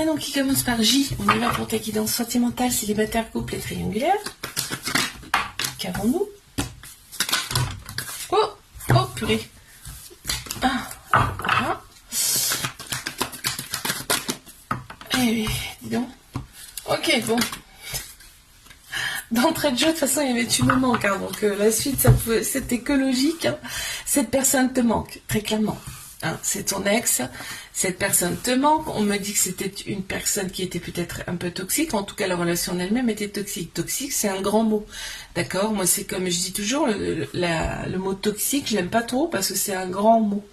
prénom qui commence par J. On y va pour ta guidance sentimentale, célibataire, couple et triangulaire. Qu'avons-nous? Oh, oh, purée. Voilà. Eh, dis donc. Ok, bon. D'entrée de jeu, de toute façon, il y avait tu me manques. Hein, donc la suite, c'était que logique. Hein. Cette personne te manque, très clairement. Hein, c'est ton ex, cette personne te manque. On me dit que c'était une personne qui était peut-être un peu toxique. En tout cas, la relation en elle-même était toxique. Toxique, c'est un grand mot. D'accord? Moi, c'est comme je dis toujours, le mot toxique, je l'aime pas trop parce que c'est un grand mot.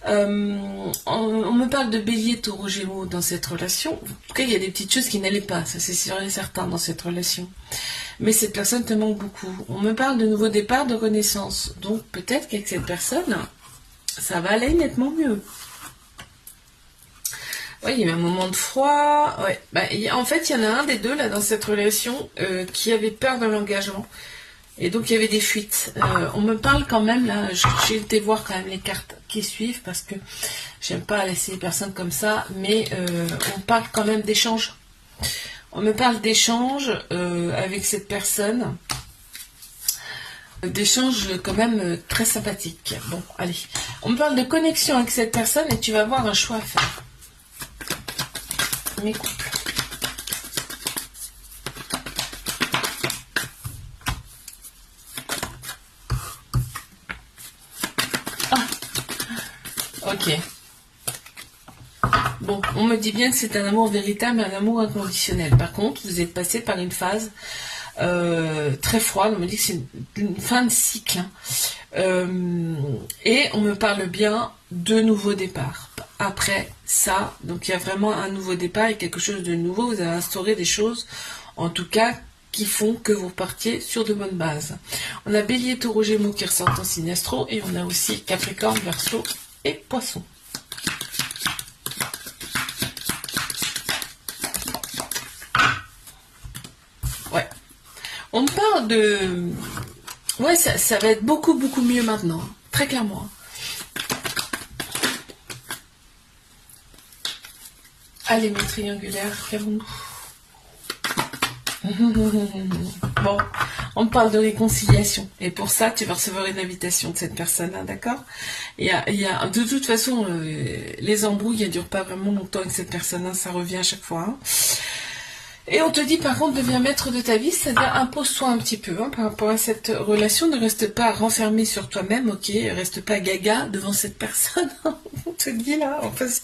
On me parle de bélier, taureau, gémeaux dans cette relation. En tout cas, il y a des petites choses qui n'allaient pas, ça c'est sûr et certain dans cette relation. Mais cette personne te manque beaucoup. On me parle de nouveau départ, de renaissance. Donc peut-être qu'avec cette personne, ça va aller nettement mieux. Oui, il y a eu un moment de froid. Ouais. En fait, il y en a un des deux là dans cette relation qui avait peur de l'engagement. Et donc il y avait des fuites. On me parle quand même, là, j'ai été voir quand même les cartes qui suivent parce que j'aime pas laisser les personnes comme ça, mais on parle quand même d'échanges. On me parle d'échanges avec cette personne. D'échanges quand même très sympathiques. Bon, allez. On me parle de connexion avec cette personne et tu vas avoir un choix à faire. Mes couples. Ok. Bon, on me dit bien que c'est un amour véritable, un amour inconditionnel. Par contre, vous êtes passé par une phase très froide. On me dit que c'est une fin de cycle. Hein. Et on me parle bien de nouveaux départs. Après ça, donc il y a vraiment un nouveau départ et quelque chose de nouveau. Vous avez instauré des choses, en tout cas, qui font que vous repartiez sur de bonnes bases. On a Bélier, Taureau, Gémeaux qui ressortent en signe astro. Et on a aussi Capricorne, Verseau et Poisson. Ouais. On me parle de... Ouais, ça va être beaucoup mieux maintenant. Hein. Très clairement. Allez, mes triangulaires, qu'avons-nous? Bon, on parle de réconciliation. Et pour ça, tu vas recevoir une invitation de cette personne-là, d'accord? De toute façon, les embrouilles, elles ne durent pas vraiment longtemps avec cette personne-là, ça revient à chaque fois. Hein. Et on te dit, par contre, deviens maître de ta vie, c'est-à-dire impose-toi un petit peu hein, par rapport à cette relation. Ne reste pas renfermé sur toi-même, ok? Reste pas gaga devant cette personne. On te dit là, en fait...